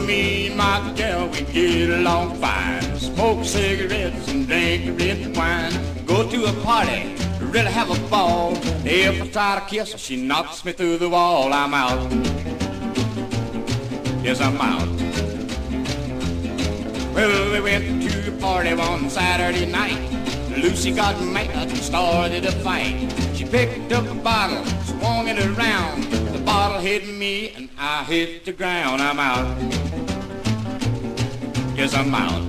me and my gal, we get along fine. Smoke cigarettes and drink red wine. Go to a party, really have a ball. If I try to kiss her, she knocks me through the wall. I'm out. Yes, I'm out. Well, we went to a party one Saturday night. Lucy got mad and started a fight. She picked up a bottle, swung it around. The bottle hit me and I hit the ground. I'm out. Yes, I'm out.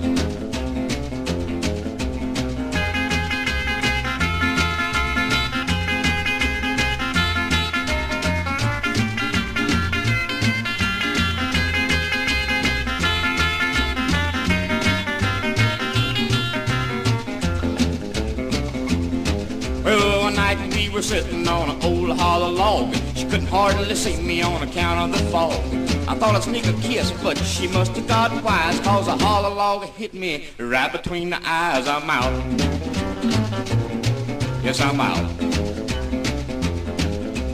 Well, one night we were sitting on an old hollow log. She couldn't hardly see me on account of the fog. I thought I'd sneak a kiss, but she must have got wise, 'cause a hollow log hit me right between the eyes. I'm out. Yes, I'm out.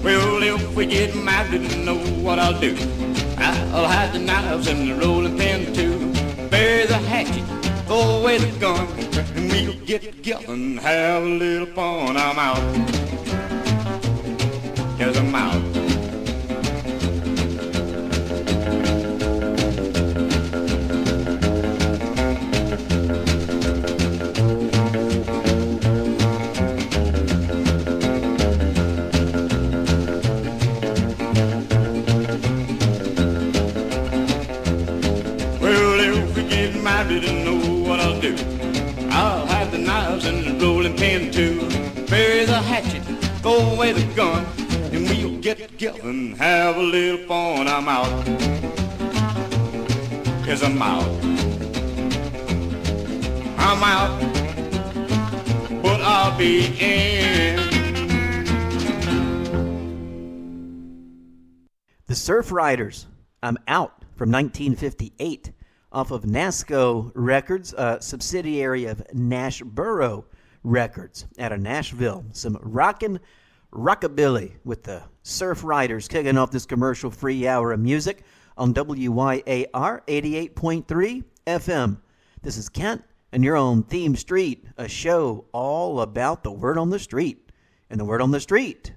Well, if we get married, you know what I'll do. I'll hide the knives and the rolling pin too. Bury the hatchet, throw away the gun, and we'll get together and have a little fun. I'm out. Yes, I'm out. Married and know what I'll do. I'll hide the knives and the rolling pin too. Bury the hatchet, throw away the gun, and we'll get together and have a little fun. I'm out. Yes, I'm out. I'm out, but I'll be in. The Surf Riders, I'm Out, from 1958. Off of NASCO Records, a subsidiary of Nashboro Records out of Nashville. Some rockin' rockabilly with the Surf Riders kicking off this commercial-free hour of music on WYAR 88.3 FM. This is Kent, and you're on Theme Street, a show all about the word on the street. And the word on the street,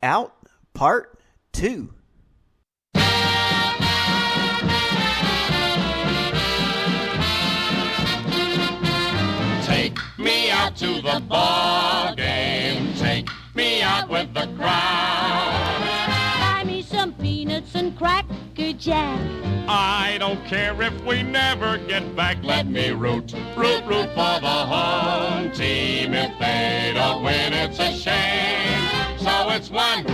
Out Part 2. Take me out to the ball game. Take me out with the crowd. Buy me some peanuts and cracker jack. I don't care if we never get back. Let me root, root, root for the home team. If they don't win, it's a shame. So it's 1,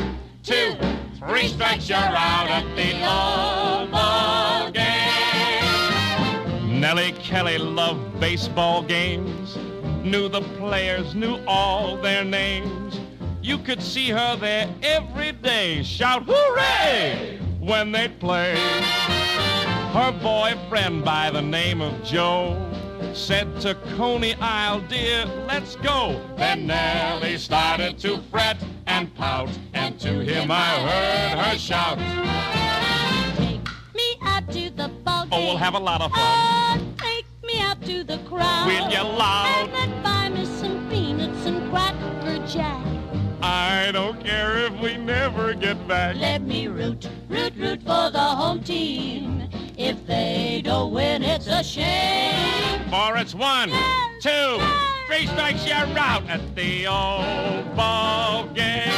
2, 3 strikes, you're out at the old ball game. Nellie Kelly loved baseball games, knew the players, knew all their names. You could see her there every day, shout hooray when they'd play. Her boyfriend by the name of Joe said to Coney Isle, dear, let's go. Then Nellie started to fret and pout, and to him I heard her shout. Take me out to the ball game. Oh, we'll have a lot of fun. Oh, take me out to the crowd. We'll yell loud. And then buy me some peanuts and cracker jack. I don't care if we never get back. Let me root, root, root for the home team. If they don't win, it's a shame. For it's 1, 2, 3 strikes, you're out at the old ball game.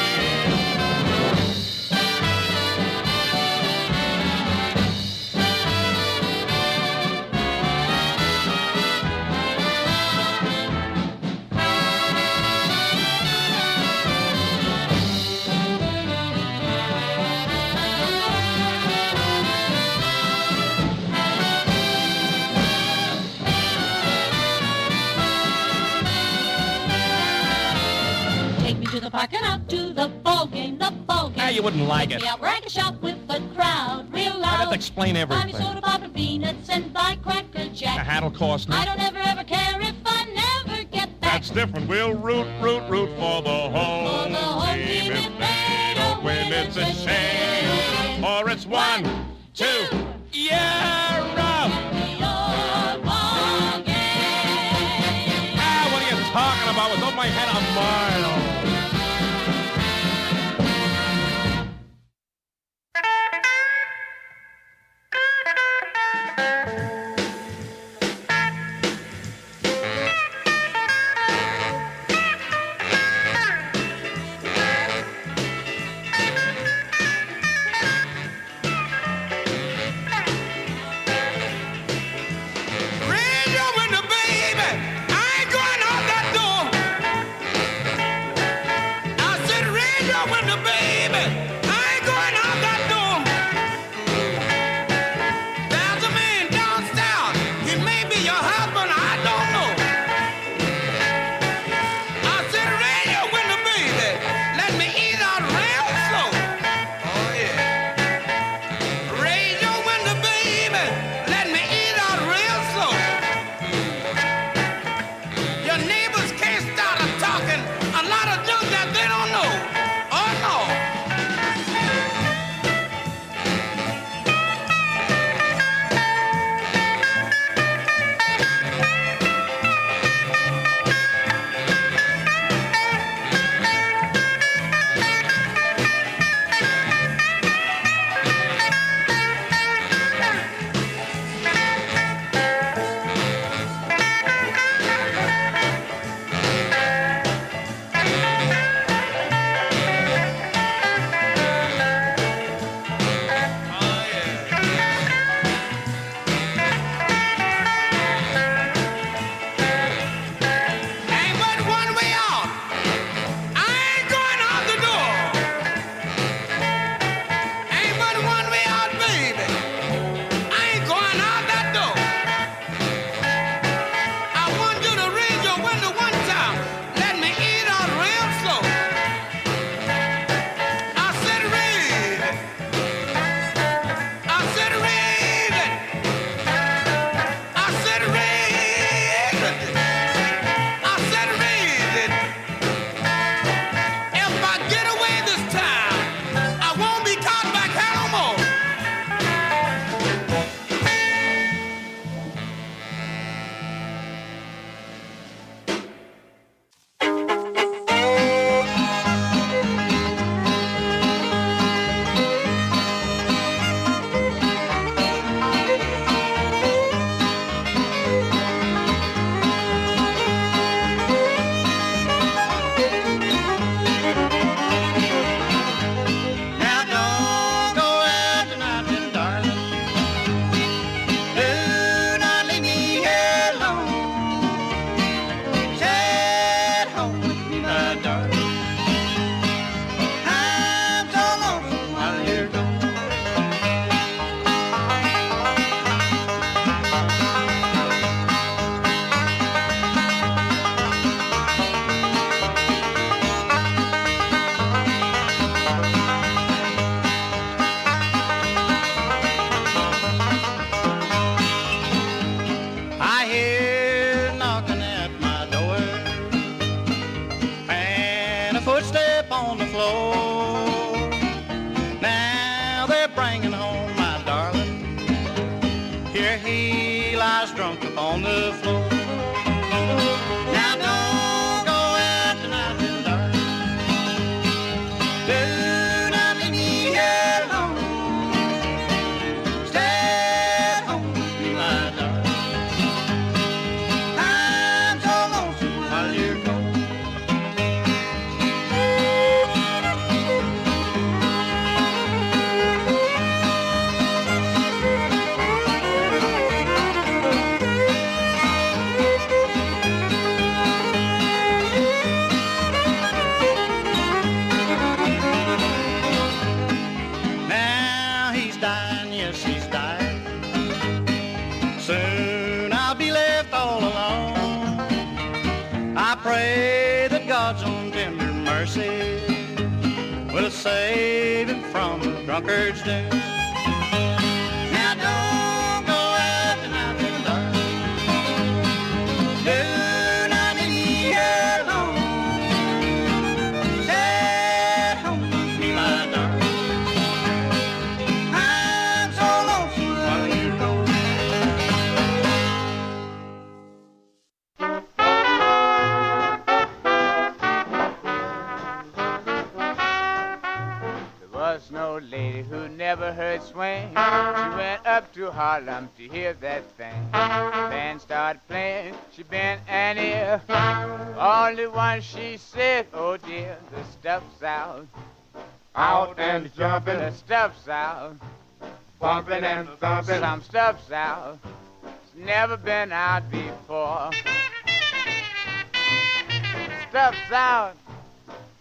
To the park and out to the ball game, the ball game. Ah, you wouldn't like it. Take me out where I can shout with the crowd real loud. I'd have to explain everything. Buy me soda pop and peanuts and buy cracker jack. A hat'll cost me. I don't ever care if I never get back. That's different. We'll root, root, root for the home team. If they don't win, it's a shame. Or it's 1, 2, Yarmouth. Ah, what are you talking about? With over my head a mile. Raise your window, baby. I ain't going out that door. I said, raise your window, baby. I ain't going out that door. There's a man downstairs. He may be your husband. I don't know. I said, raise your window, baby. Let me eat out real slow. Oh, yeah. Raise your window, baby. Let me eat out real slow. Your neighbors can't start talking a lot of junk that they don't know. Oh, no. Ain't but one way out. I ain't going out the door. Ain't but one way out, baby. I ain't going out that door. I want you to raise your window one time. Let me eat out real slow. I said raise it. I said raise it. I said raise it. I said raise it. If I get away this time, I won't be caught back here no more. Now don't go out tonight, little darling. Do not leave me here alone. Stay at home with me, my darling. I'm so lonesome while you're gone. I hear knocking at my door and a footstep on the floor. Now they're bringing home my darling. Here he lies drunk upon the floor. Now don't go out tonight, little darling. Do not leave me here alone. Stay at home with me, my darling. I'm so lonesome while you're gone. Now he's dying, yes, he's dying. Soon I'll be left all alone. I pray that God's own tender mercy will save him from the drunkard's doom. Now don't go out tonight, little darling. Do not leave me here alone. Stay at home with me, my darling. I'm so lonesome while you're never heard swing. She went up to Harlem to hear that thing. Band started playing, she bent an ear. Only one she said, oh dear, the stuff's out. Out and jumping, The stuff's out. bumping and thumping. Some stuff's out. It's never been out before. Stuff's out.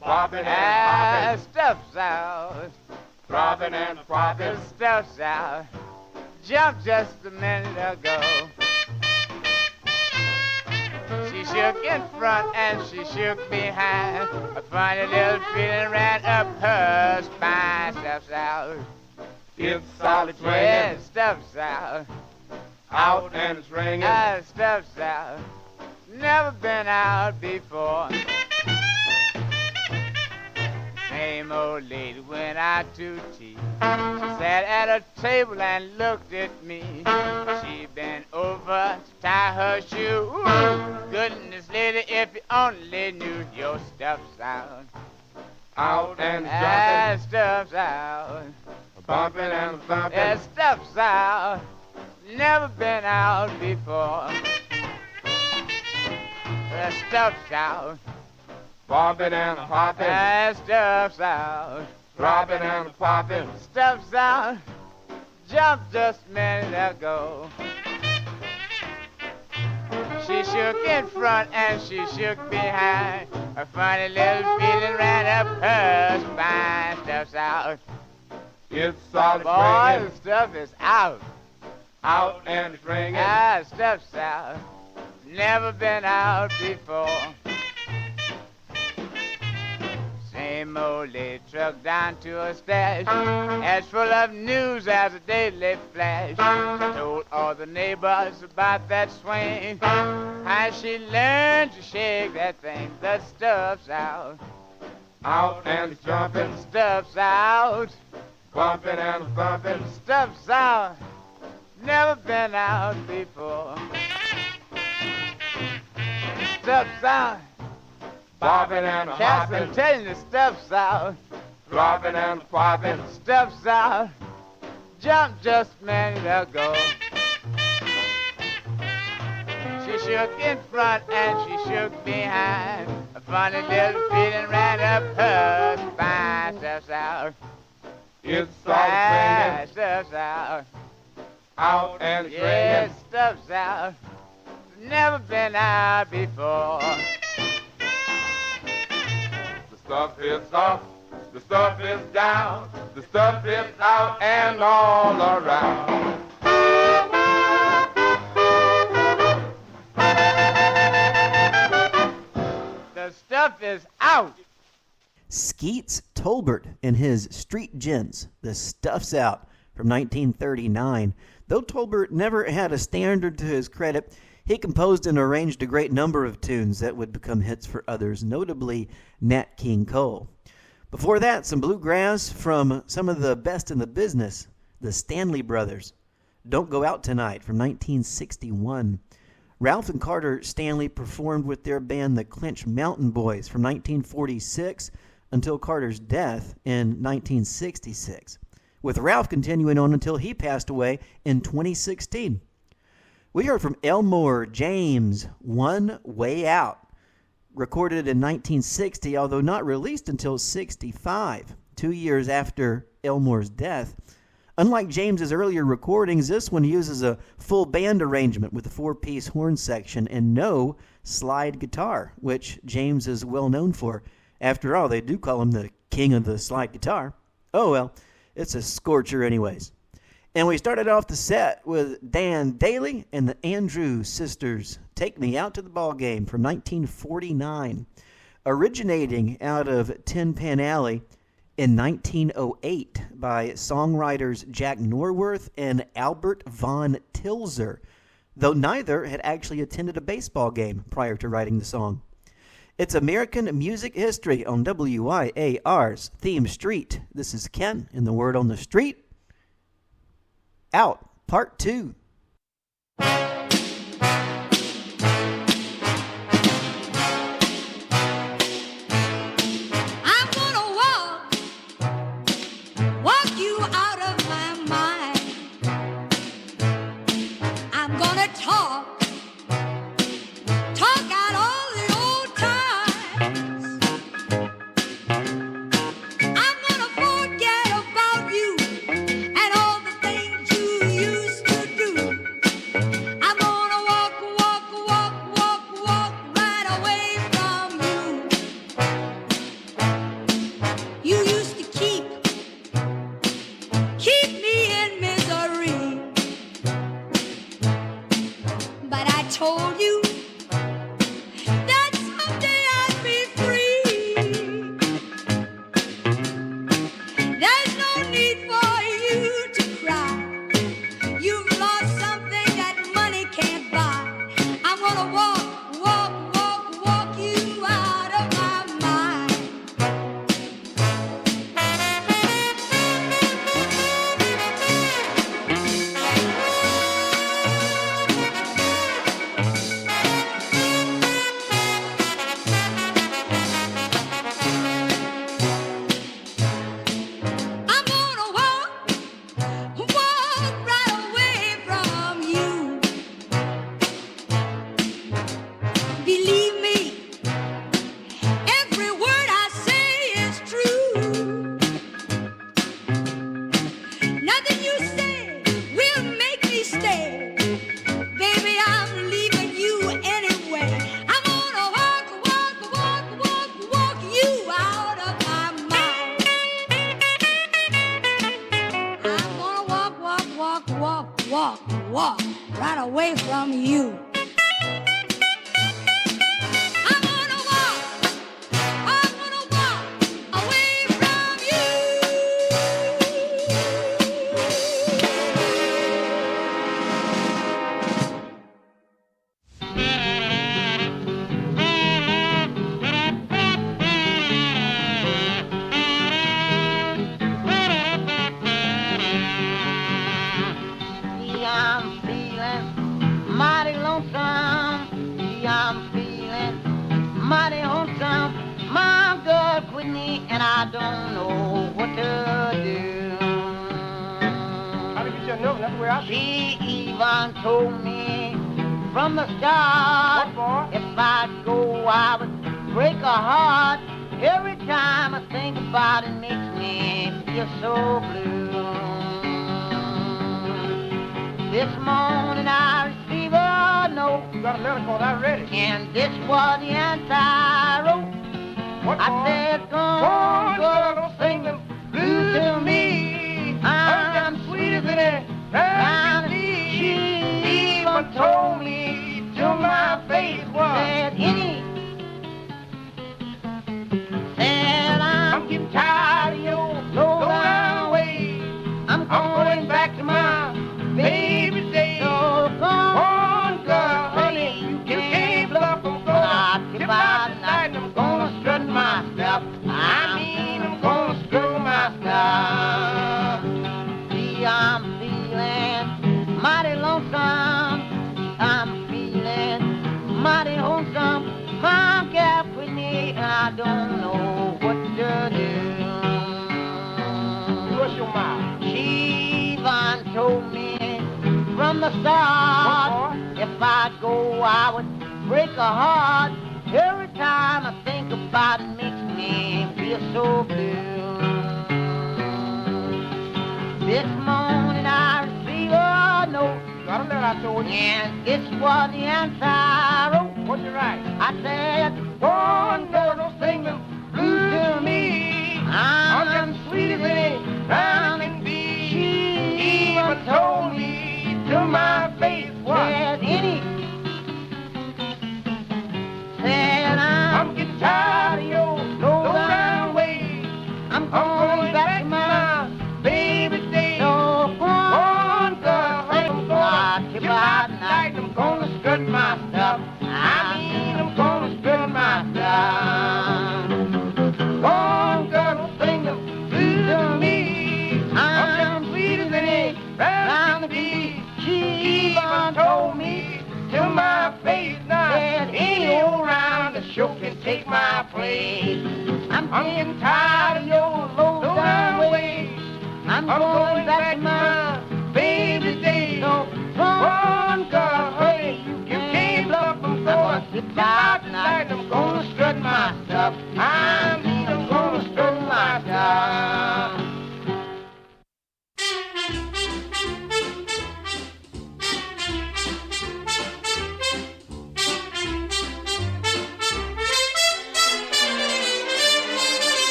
Bobbing and popping, Stuff's out. throbbing and throbbing. Stuff's out. Jumped just a minute ago. She shook in front and she shook behind. A funny little feeling ran up her spine. Stuff's out. It's solid Yeah, swinging, stuff's out. out and it's ringing. Stuff's out. Never been out before. Same old lady went out to tea. She sat at a table and looked at me. She bent over to tie her shoe. Ooh, goodness, lady, if you only knew your stuff's out. Out and jumping, Stuff's out. bumping and thumping. Yeah, stuff's out. Never been out before. Stuff's out. Bobbing and popping, Stuff's out. throbbing and popping. Stuff's out. Jumped just a minute ago. She shook in front and she shook behind. A funny little feeling ran up her spine. Stuff's out. It's solid Boy, the swinging, stuff is out. out and it's ringing. Stuff's out. Never been out before. Same old lady truck down to a stash, as full of news as a daily flash. She told all the neighbors about that swing, how she learned to shake that thing. The stuff's out. Out and it's jumping, Stuff's out. bumping and thumping. Stuff's out. Never been out before. Stuff's out. Bobbing and Cats, I'm hopping, telling you, stuff's out. throbbing and popping. Stuff's out. Jumped just a minute ago. She shook in front and she shook behind. A funny little feeling ran up her spine. Stuff's out. It's solid swinging, Stuff's out. out and it's Yeah, ringing. stuff's out. Never been out before. The stuff is up, the stuff is down, the stuff is out and all around. The stuff is out. Skeets Tolbert and his Street Gents, The Stuff's Out, from 1939. Though Tolbert never had a standard to his credit, he composed and arranged a great number of tunes that would become hits for others, notably Nat King Cole. Before that, some bluegrass from some of the best in the business, the Stanley Brothers. Don't Go Out Tonight, from 1961. Ralph and Carter Stanley performed with their band the Clinch Mountain Boys from 1946 until Carter's death in 1966, with Ralph continuing on until he passed away in 2016. We heard from Elmore James, One Way Out, recorded in 1960, although not released until 65, 2 years after Elmore's death. Unlike James's earlier recordings, this one uses a full band arrangement with a four-piece horn section and no slide guitar, which James is well known for. After all, they do call him the king of the slide guitar. Oh well, it's a scorcher anyways. And we started off the set with Dan Daly and the Andrews Sisters, Take Me Out to the Ball Game, from 1949. Originating out of Tin Pan Alley in 1908 by songwriters Jack Norworth and Albert Von Tilzer, though neither had actually attended a baseball game prior to writing the song. It's American music history on WYAR's Theme Street. This is Ken in the Word on the Street. Out, Part 2. I'm gonna walk you out of walk right away from you. I'm gonna walk away from you. See, I'm feeling mighty lonesome. See, I'm feeling mighty lonesome. My girl quit me and I don't know what to do. How to get your note? That's where I be. She even told me from the start, What for? if I'd go, I would break her heart. Every time I think about it, makes me feel so blue. This morning I received a note, You got a letter called I read it. and this was the answer I wrote. What I for? said, Go "Come on, on, girl, girl, don't sing them blues to me. I'm sweet as any found she she even told me to my face was. said any." Said I'm I'm getting tired of your low low down down way. I'm I'm going back to my baby days. So Come on, girl, honey, you can't bluff. I'm gonna tip out tonight and I'm gonna strut my stuff. I mean, I'm gonna strut my stuff. See, I'm feeling mighty lonesome. I'm feeling mighty lonesome. My gal quit me and I don't know what to do. What's your mouth? She even told me from the start, What for? if I'd go, I would break her heart. Every time I think about it, makes me feel so blue. This morning I received a note, Got a letter I told you. and this was the answer I wrote. What'd you write? I said, Go on, girl, don't sing them blues to me. I'm just sweet as any round and bee. She even told me to my face what? said any. Said I'm getting tired of your low down way. I'm I'm going back to my baby days. so Go on, girl, I'm gonna tip get out out tonight. I'm gonna strut my stuff. I mean, I'm gonna strut my stuff. Go on, girl, don't sing them blues to me. I'm just sweet as any round the bee. She even told me to my face now. Said Any old round the show can take my place. I'm getting tired of your low down way. I'm I'm going back to my baby days. so Run, girl, honey, you can't bluff. I'm gonna sit sit out tonight. I'm gonna strut my stuff. I'm gonna strut my stuff.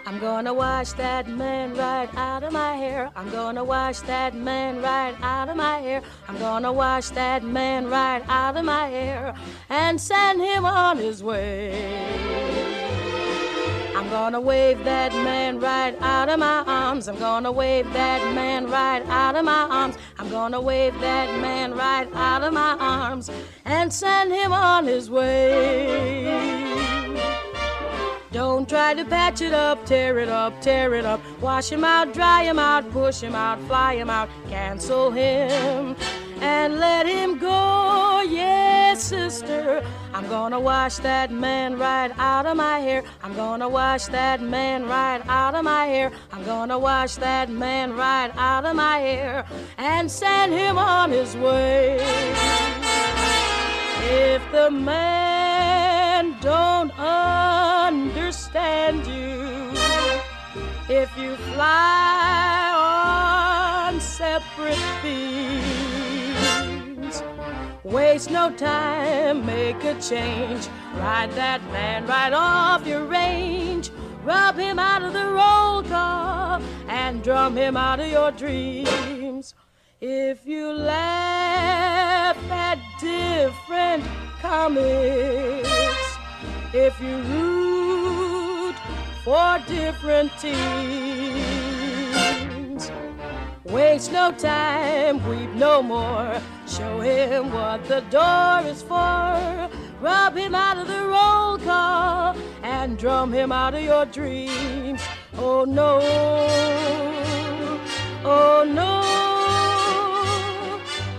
I'm gonna wash that man right out of my hair. I'm gonna wash that man right out of my hair. I'm gonna wash that man right out of my hair and send him on his way. I'm gonna wave that man right out of my arms. I'm gonna wave that man right out of my arms. I'm gonna wave that man right out of my arms and send him on his way. Don't try to patch it up, tear it up, tear it up. Wash him out, dry him out, push him out, fly him out, cancel him and let him go. Yes, sister, I'm gonna wash that man right out of my hair. I'm gonna wash that man right out of my hair. I'm gonna wash that man right out of my hair and send him on his way. If the man don't understand you, if you fly on separate beams, waste no time, make a change. Ride that man right off your range. Rub him out of the roll call and drum him out of your dreams. If you laugh at different comics, if you root for different teams, waste no time, weep no more. Show him what the door is for. Rub him out of the roll call and drum him out of your dreams. Oh no, oh no.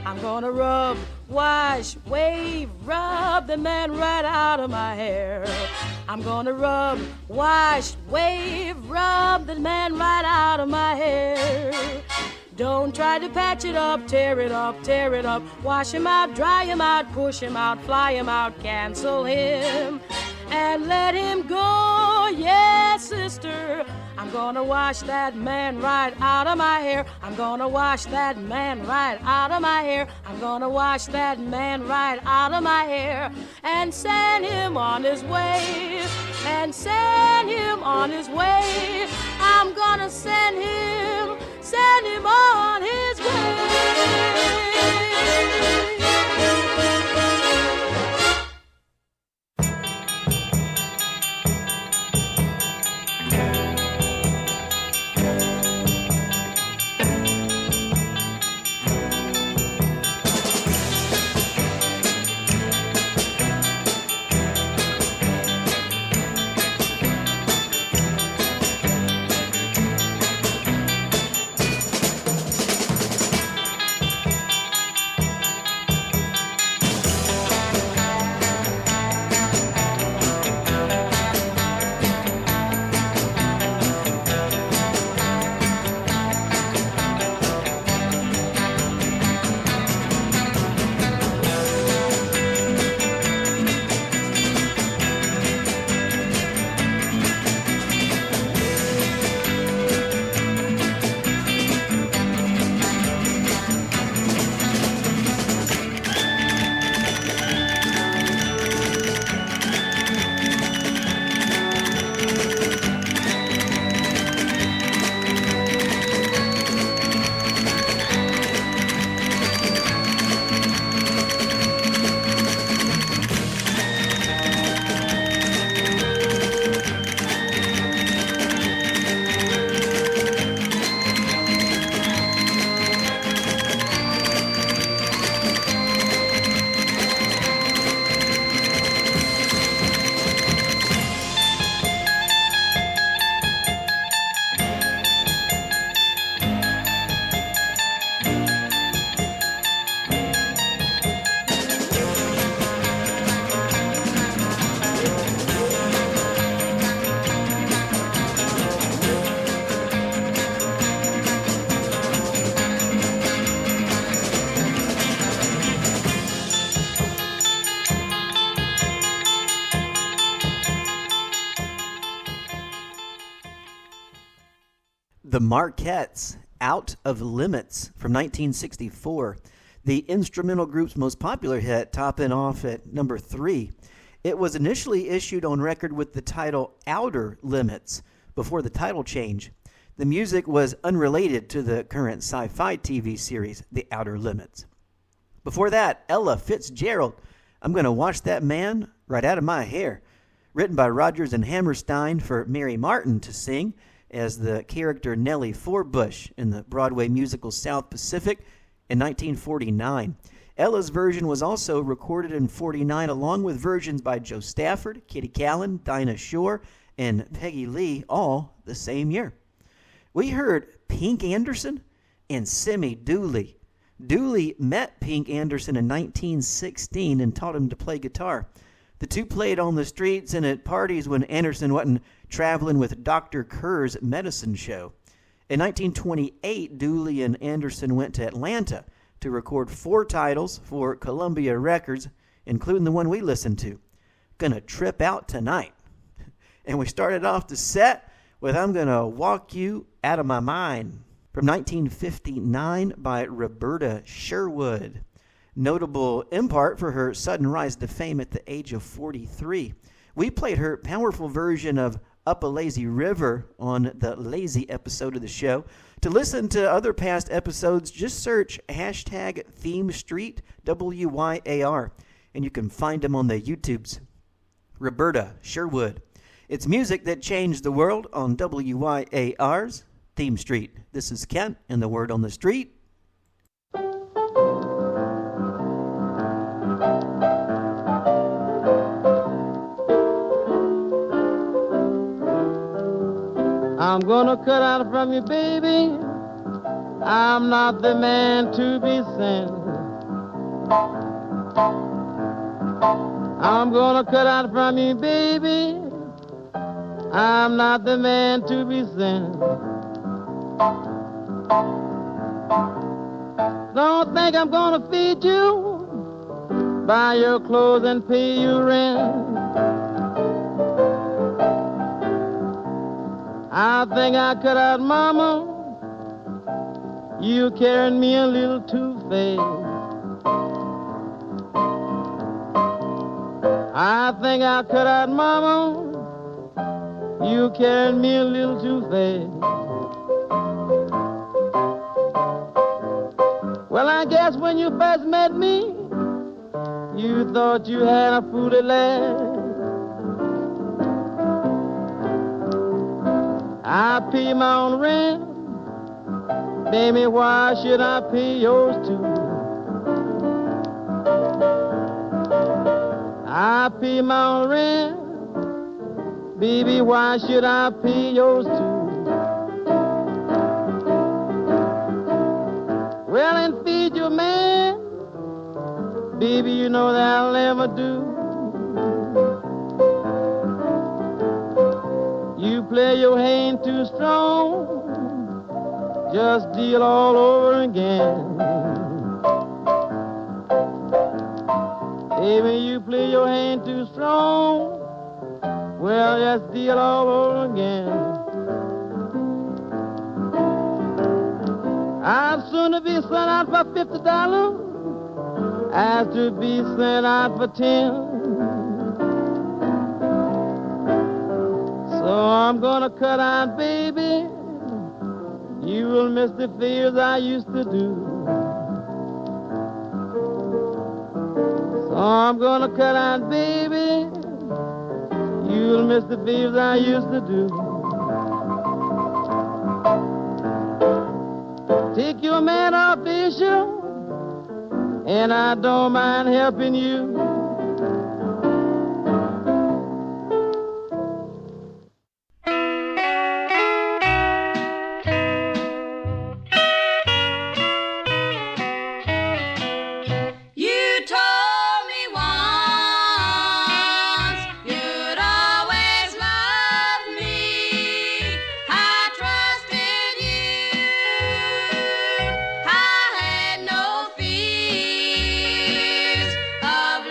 I'm gonna rub, wash, wave, rub the man right out of my hair. I'm gonna rub, wash, wave, rub the man right out of my hair. Don't try to patch it up, tear it up, tear it up. Wash him out, dry him out, push him out, fly him out, cancel him, and let him go. Yes, sister, I'm gonna wash that man right out of my hair. I'm gonna wash that man right out of my hair. I'm gonna wash that man right out of my hair and send him on his way, and send him on his way. I'm gonna send him on his way. The Marquettes, Out of Limits from 1964, the instrumental group's most popular hit, topping off at number 3. It was initially issued on record with the title Outer Limits before the title change. The music was unrelated to the current sci-fi TV series, The Outer Limits. Before that, Ella Fitzgerald, I'm Gonna Wash That Man Right Out of My Hair, written by Rodgers and Hammerstein for Mary Martin to sing as the character Nellie Forbush in the Broadway musical South Pacific in 1949. Ella's version was also recorded in 49 along with versions by Joe Stafford, Kitty Callan, Dinah Shore, and Peggy Lee, all the same year. We heard Pink Anderson and Simi Dooley. Dooley met Pink Anderson in 1916 and taught him to play guitar. The two played on the streets and at parties when Anderson wasn't traveling with Dr. Kerr's medicine show. In 1928, Dooley and Anderson went to Atlanta to record 4 titles for Columbia Records, including the one we listened to, Gonna Trip Out Tonight. And we started off the set with I'm Gonna Walk You Out of My Mind from 1959 by Roberta Sherwood. Notable in part for her sudden rise to fame at the age of 43. We played her powerful version of Up a Lazy River on the Lazy episode of the show. To listen to other past episodes, just search hashtag Theme Street WYAR, and you can find them on the YouTubes. Roberta Sherwood. It's music that changed the world on WYAR's Theme Street. This is Kent and the Word on the Street. I'm gonna cut out from you, baby. I'm not the man to be sent. I'm gonna cut out from you, baby. I'm not the man to be sent. Don't think I'm gonna feed you, buy your clothes and pay your rent. I think I cut out, mama. You carrying me a little too fast. I think I cut out, mama. You carrying me a little too fast. Well, I guess when you first met me, you thought you had a fool at last. I pay my own rent. Baby, why should I pay yours too? I pay my own rent. Baby, why should I pay yours too? Well, and feed your man. Baby, you know that I'll never do. You play your hand too strong, just deal all over again. Baby, you play your hand too strong, well, just deal all over again. I'd sooner be sent out for $50 as to be sent out for 10. So I'm gonna cut out, baby. You will miss the fears I used to do. So I'm gonna cut out, baby. You'll miss the fears I used to do. Take your man off the issue, and I don't mind helping you. Of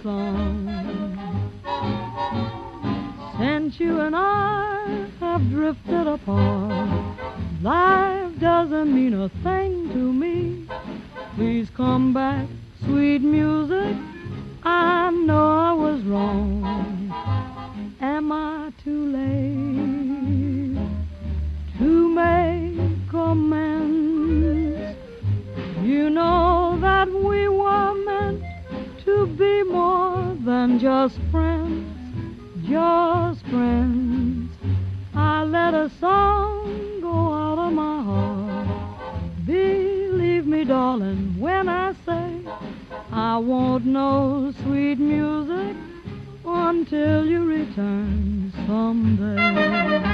song. Since you and I have drifted apart, life doesn't mean a thing to me. Please come back, sweet music. I know I was wrong. Am I too late to make amends? You know that we were meant to be more than just friends, just friends. I let a song go out of my heart. Believe me, darling, when I say I won't know sweet music until you return someday.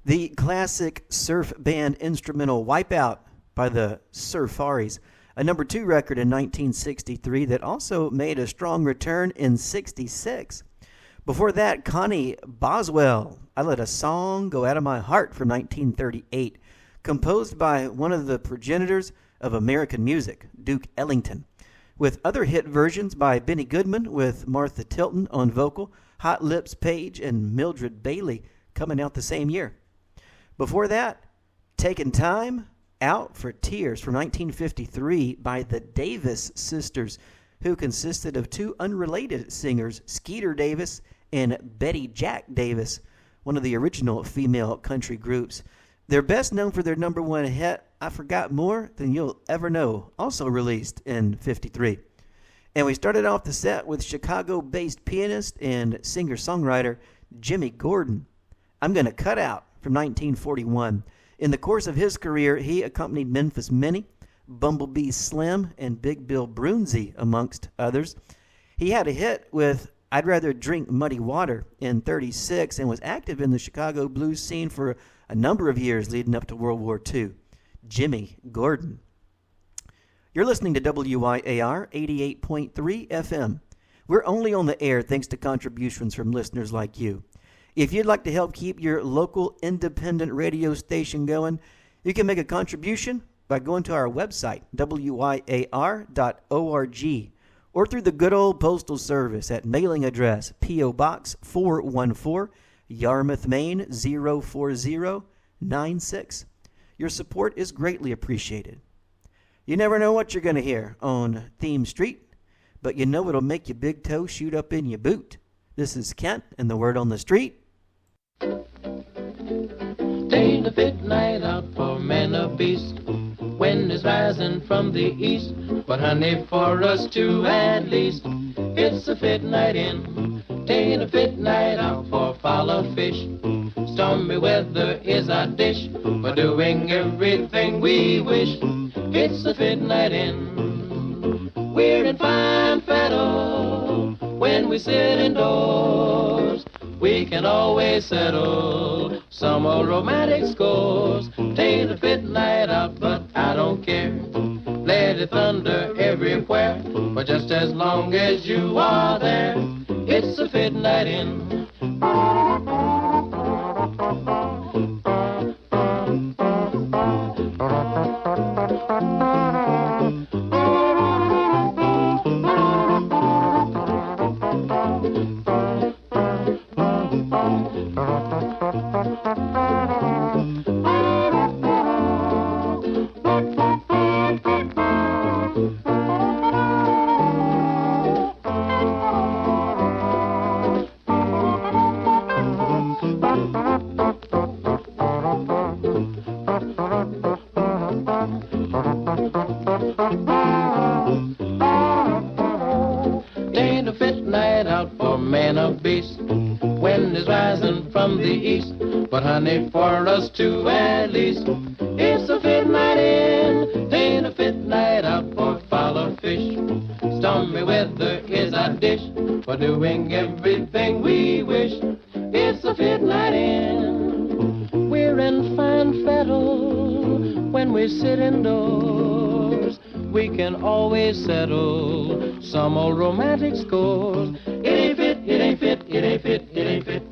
The classic surf band instrumental Wipeout by the Surfaris, a number 2 record in 1963 that also made a strong return in 66. Before that, Connie Boswell, I Let a Song Go Out of My Heart from 1938, composed by one of the progenitors of American music, Duke Ellington, with other hit versions by Benny Goodman with Martha Tilton on vocal, Hot Lips Page and Mildred Bailey coming out the same year. Before that, Taking Time, Out for Tears from 1953 by the Davis Sisters, who consisted of 2 unrelated singers, Skeeter Davis and Betty Jack Davis, one of the original female country groups. They're best known for their number 1 hit, I Forgot More Than You'll Ever Know, also released in 53. And we started off the set with Chicago-based pianist and singer-songwriter Jimmy Gordon. I'm Gonna Cut Out from 1941. In the course of his career, he accompanied Memphis Minnie, Bumblebee Slim, and Big Bill Broonzy, amongst others. He had a hit with I'd Rather Drink Muddy Water in 36 and was active in the Chicago blues scene for a number of years leading up to World War II. Jimmy Gordon. You're listening to WYAR 88.3 FM. We're only on the air thanks to contributions from listeners like you. If you'd like to help keep your local independent radio station going, you can make a contribution by going to our website, wyar.org, or through the good old postal service at mailing address P.O. Box 414, Yarmouth, Maine 04096. Your support is greatly appreciated. You never know what you're going to hear on Theme Street, but you know it'll make your big toe shoot up in your boot. This is Kent and the Word on the Street. Ain't a fit night out for man or beast. Wind is rising from the east, but honey, for us two at least, it's a fit night in. Ain't a fit night out for fowl or fish. Stormy weather is our dish for doing everything we wish. It's a fit night in. We're in fine fettle when we sit indoors. We can always settle some old romantic scores. Tain't a fit night out, but I don't care. Let it thunder everywhere, but just as long as you are there, it's a fit night in. But honey, for us two at least, it's a fit night in. Ain't a fit night out for fowl or fish. Stormy weather is our dish for doing everything we wish. It's a fit night in. We're in fine fettle when we sit indoors. We can always settle some old romantic scores. It ain't fit, it ain't fit, it ain't fit, it ain't fit.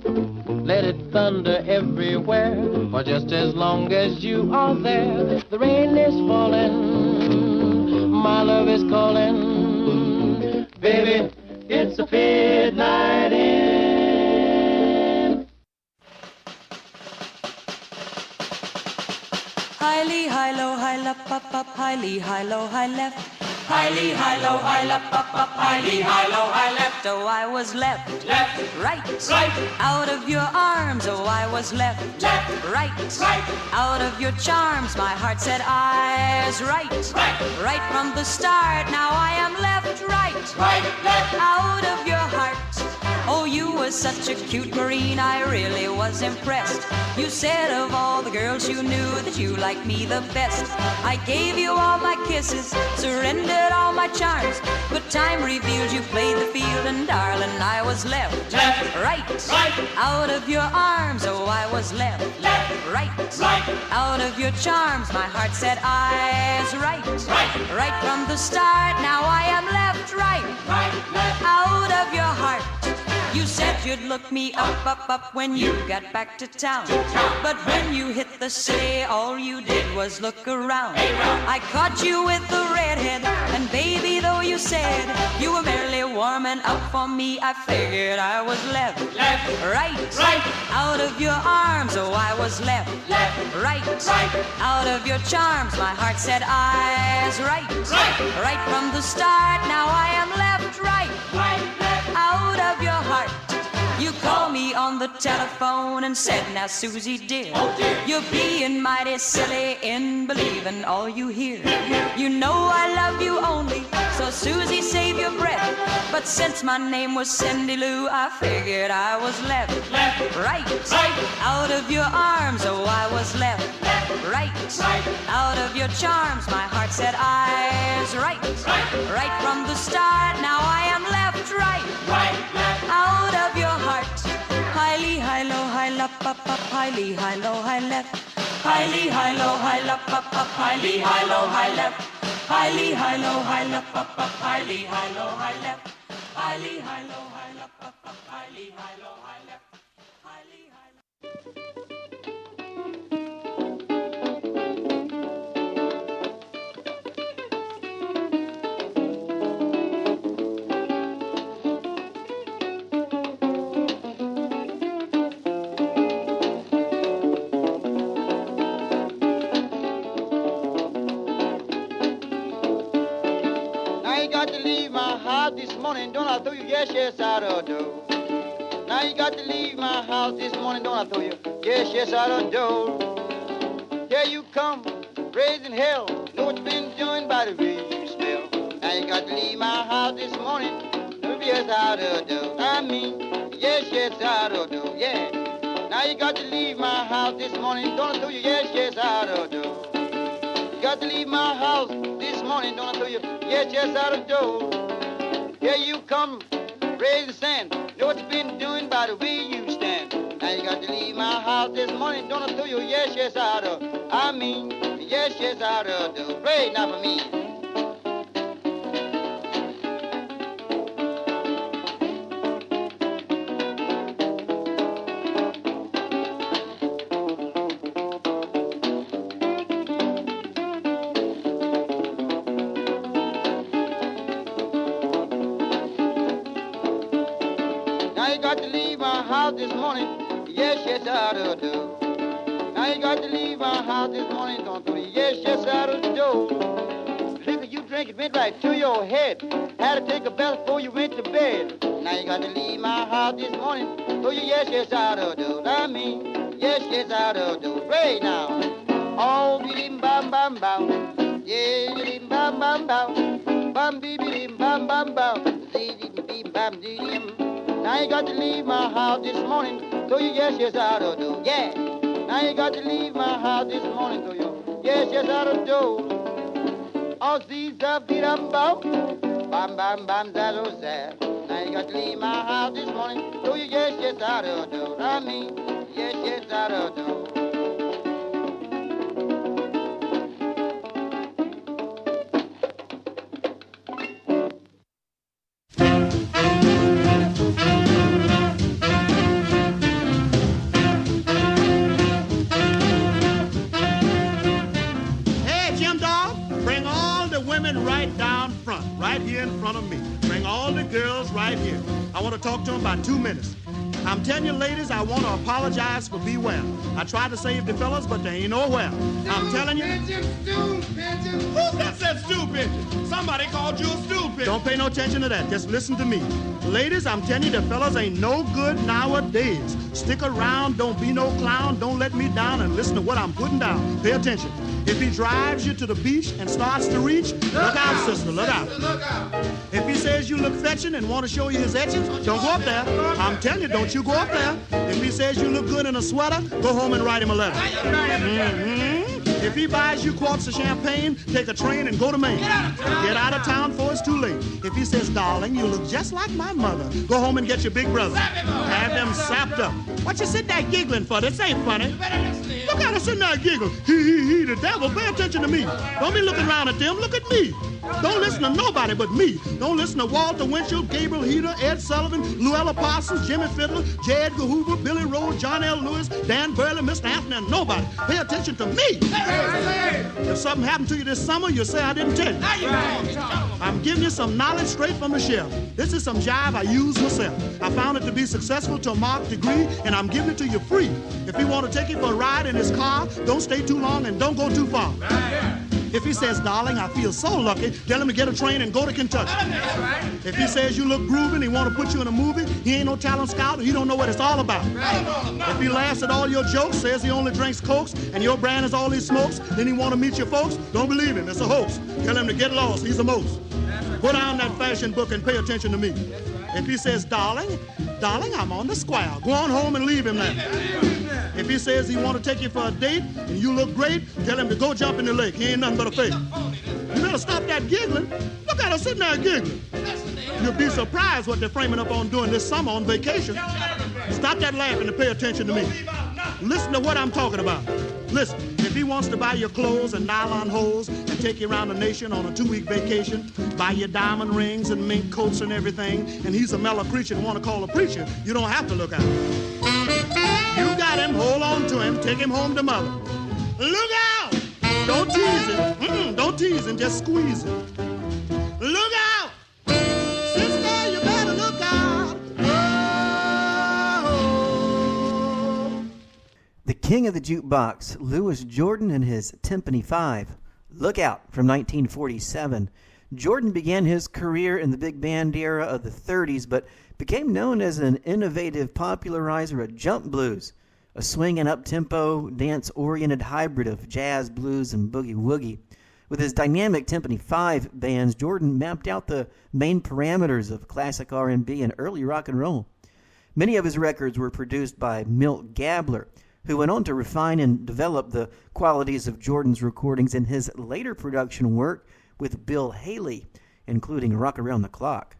Let it thunder everywhere, for just as long as you are there. The rain is falling, my love is calling. Baby, it's a fit night in. High-lee, high-low, high-lup, up, up, high-lee, high-low, high-left. High-lee, high-low, high-lup, up, up, high-lee, high-low, high-left. Oh, I was left, right, out of your arms. Oh, I was left, right, out of your charms. My heart said I was right from the start. Now I am left, right, out of your heart. Oh, you were such a cute marine, I really was was impressed. You said of all the girls you knew that you liked me the best. I gave you all my kisses, surrendered all my charms, but time revealed you played the field, and darling, I was left, right, out of your arms. Oh, I was left, right, out of your charms. My heart said I was right from the start. Now I am left, right, out of your heart. You said you'd look me up when you got back to town. But when you hit the city, all you did was look around. I caught you with the redhead, and baby, though you said you were merely warming up for me, I figured I was left, right, out of your arms. Oh, I was left, right, out of your charms. My heart said I was right from the start. Now I am left, right, out of your heart. You called me on the telephone and said, now Susie dear, you're being mighty silly in believing all you hear. You know I love you only, so Susie save your breath. But since my name was Cindy Lou, I figured I was left, right, out of your arms. Oh, I was left, right, out of your charms. My heart said I was right from the start. Now I am left, right, out of your heart. Highly, high, low, high, lup, up, up, highly, high, low, high, left. Highly, high, low, high, lup, up, up, highly, high, low, high, left. Highly, high, low, high, lup, up, up, highly, high, low, high, left. Highly, high, low, high, lup, up, up, highly, high, low, high, left. Highly, high, this morning, don't I throw you? Yes, yes, I do. Now you got to leave my house this morning, don't I throw you? Yes, yes, I do. Here you come, raising hell. Know what you've been doing by the way you smell. Now you got to leave my house this morning. Yes, I do. I mean, yes, yes, I do. Yeah. Now you got to leave my house this morning, don't I throw you? Yes, yes, I do. You got to leave my house this morning, don't I throw you? Yes, yes, I do. Here you come, raising sand. Know what you've been doing by the way you stand. Now you got to leave my house this morning. Don't I tell you, yes, yes, I do. I mean, yes, yes, I do. Play now for me. This morning, yes, yes, I do. Now you got to leave my house this morning, don't do it. Yes, yes, I do. Liquor you drink, it went right to your head. Had to take a bath before you went to bed. Now you got to leave my house this morning, so you yes, yes, I do. I mean, yes, yes, I do. Pray now. Oh, bim bam bam bam. Yeah, bim bam bam bam. Bam bim bam bam bam. Zee bim bam bam. Now you got to leave my house this morning, so you yes, yes, I do. Yeah. Now you got to leave my house this morning, so you yes, yes, I do. Oh, see, bam bam bam bam, that's sad. Now you got to leave my house this morning, so you yes, yes, I do. I mean, yes, yes, I do. I want to talk to them about 2 minutes. I'm telling you, ladies, I want to apologize for beware. I tried to save the fellas, but they ain't nowhere. I'm telling you. Stew pigeon. Who that said stew pigeon? Somebody called you a stew pigeon. Don't pay no attention to that. Just listen to me. Ladies, I'm telling you, the fellas ain't no good nowadays. Stick around, don't be no clown, don't let me down, and listen to what I'm putting down. Pay attention. If he drives you to the beach and starts to reach, look out, sister, look out. Look out. If he says you look fetching and want to show you his etchings, don't go up there. I'm telling you, don't you you go up there. If he says you look good in a sweater, go home and write him a letter. If he buys you quarts of champagne, take a train and go to Maine. Get out of town before it's too late. If he says, darling, you look just like my mother, go home and get your big brother. Have them sapped up. What you sitting there giggling for? This ain't funny. Look at her sitting there giggling. He, the devil. Pay attention to me. Don't be looking around at them. Look at me. Don't listen to nobody but me. Don't listen to Walter Winchell, Gabriel Heater, Ed Sullivan, Llewellyn Parsons, Jimmy Fiddler, J. Edgar Hoover, Billy Rose, John L. Lewis, Dan Burley, Mr. Anthony, and nobody. Pay attention to me. If something happened to you this summer, you'll say I didn't tell you. I'm giving you some knowledge straight from the shelf. This is some jive I use myself. I found it to be successful to a marked degree, and I'm giving it to you free. If you want to take it for a ride in his car, don't stay too long and don't go too far. If he says, darling, I feel so lucky, tell him to get a train and go to Kentucky. If he says you look grooving, he want to put you in a movie, he ain't no talent scout, he don't know what it's all about. If he laughs at all your jokes, says he only drinks Cokes, and your brand is all he smokes, then he want to meet your folks, don't believe him, it's a hoax. Tell him to get lost, he's a most. Put down that fashion book and pay attention to me. If he says, darling, I'm on the square, go on home and leave him there. If he says he want to take you for a date and you look great, tell him to go jump in the lake. He ain't nothing but a fake. You better stop that giggling. Look at her sitting there giggling. You'll be surprised what they're framing up on doing this summer on vacation. Stop that laughing and pay attention to me. Listen to what I'm talking about. Listen, if he wants to buy your clothes and nylon hose and take you around the nation on a 2-week vacation, buy your diamond rings and mink coats and everything, and he's a mellow creature and want to call a preacher, you don't have to look out. You got him, hold on to him, take him home to mother. Look out! Don't tease him. Don't tease him, just squeeze him. Look out! Sister, you better look out. Oh. The king of the jukebox, Louis Jordan and his Timpani 5. Look Out from 1947. Jordan began his career in the big band era of the 30s, but became known as an innovative popularizer of jump blues, a swing and up-tempo, dance-oriented hybrid of jazz, blues, and boogie-woogie. With his dynamic Timpani 5 bands, Jordan mapped out the main parameters of classic R&B and early rock and roll. Many of his records were produced by Milt Gabler, who went on to refine and develop the qualities of Jordan's recordings in his later production work with Bill Haley, including Rock Around the Clock.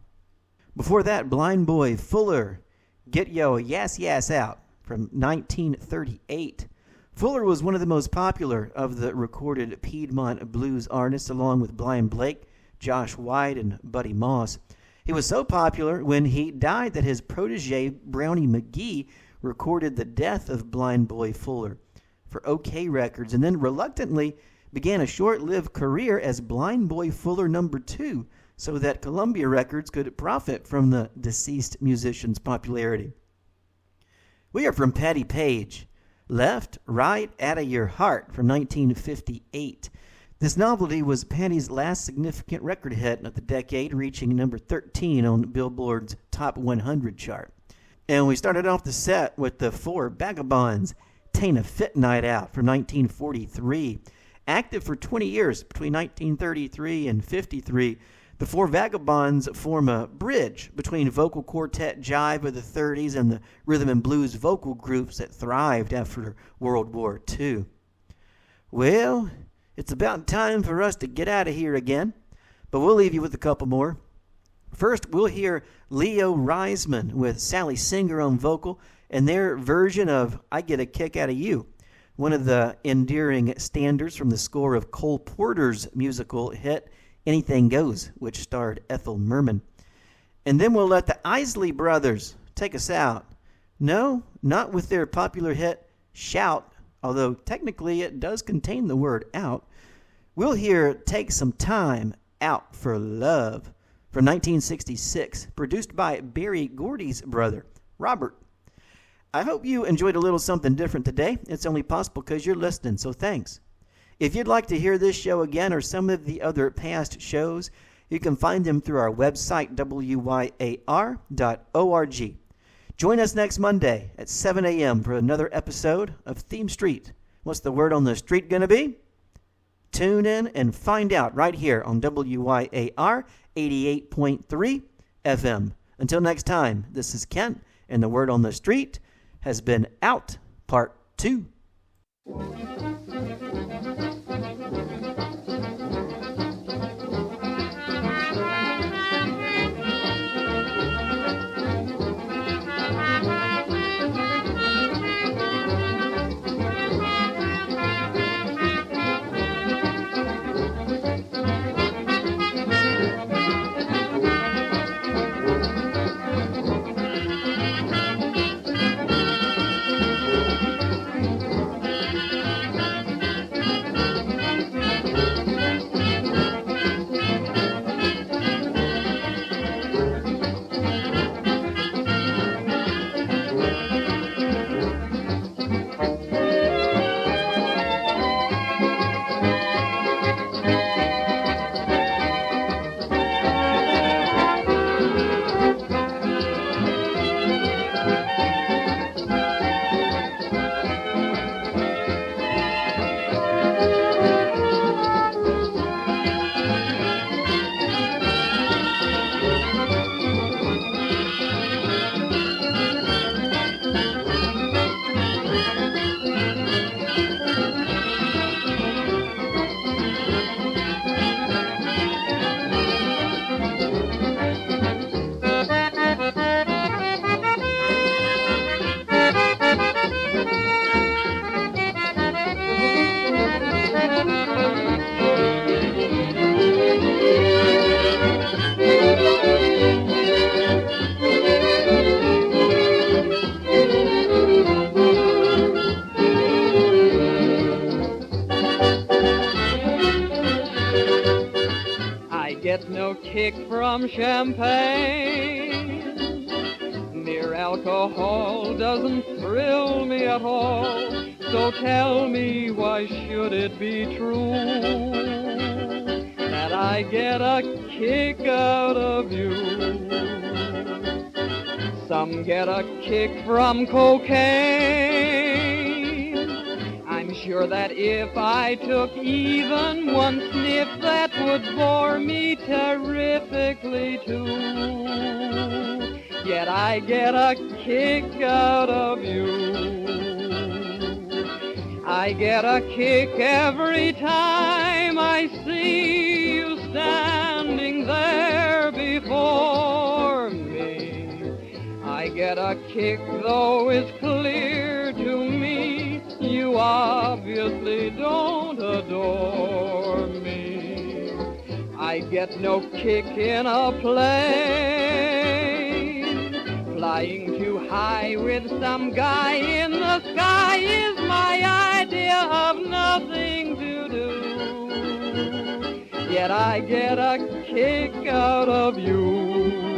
Before that, Blind Boy Fuller, Get Yo Yass Yass Out from 1938. Fuller was one of the most popular of the recorded Piedmont blues artists, along with Blind Blake, Josh White, and Buddy Moss. He was so popular when he died that his protege, Brownie McGee, recorded the death of Blind Boy Fuller for OK Records, and then reluctantly began a short-lived career as Blind Boy Fuller No. 2, so that Columbia Records could profit from the deceased musician's popularity. We are from Patti Page, Left, Right, Outta Your Heart from 1958. This novelty was Patti's last significant record hit of the decade, reaching number 13 on Billboard's Top 100 chart. And we started off the set with the Four Vagabonds, Tain't a Fit Night Out from 1943. Active for 20 years between 1933 and 53, the Four Vagabonds form a bridge between vocal quartet jive of the 30s and the rhythm and blues vocal groups that thrived after World War II. Well, it's about time for us to get out of here again, but we'll leave you with a couple more. First, we'll hear Leo Reisman with Sally Singer on vocal and their version of I Get a Kick Out of You, one of the endearing standards from the score of Cole Porter's musical hit Anything Goes, which starred Ethel Merman. And then we'll let the Isley Brothers take us out. No, not with their popular hit Shout, although technically it does contain the word out. We'll hear Take Some Time Out for Love from 1966, produced by Berry Gordy's brother, Robert. I hope you enjoyed a little something different today. It's only possible because you're listening, so thanks. If you'd like to hear this show again or some of the other past shows, you can find them through our website, WYAR.org. Join us next Monday at 7 a.m. for another episode of Theme Street. What's the word on the street going to be? Tune in and find out right here on WYAR 88.3 FM. Until next time, this is Kent, and the word on the street has been Out, Part 2. Get no kick from champagne. Mere alcohol doesn't thrill me at all. So tell me, why should it be true that I get a kick out of you? Some get a kick from cocaine. I'm sure that if I took even one sniff, that would bore me terrifically too. Yet I get a kick out of you. I get a kick every time I see you standing there before me. I get a kick, though it's clear to me you obviously don't adore me. I get no kick in a plane. Flying too high with some guy in the sky is my idea of nothing to do. Yet I get a kick out of you.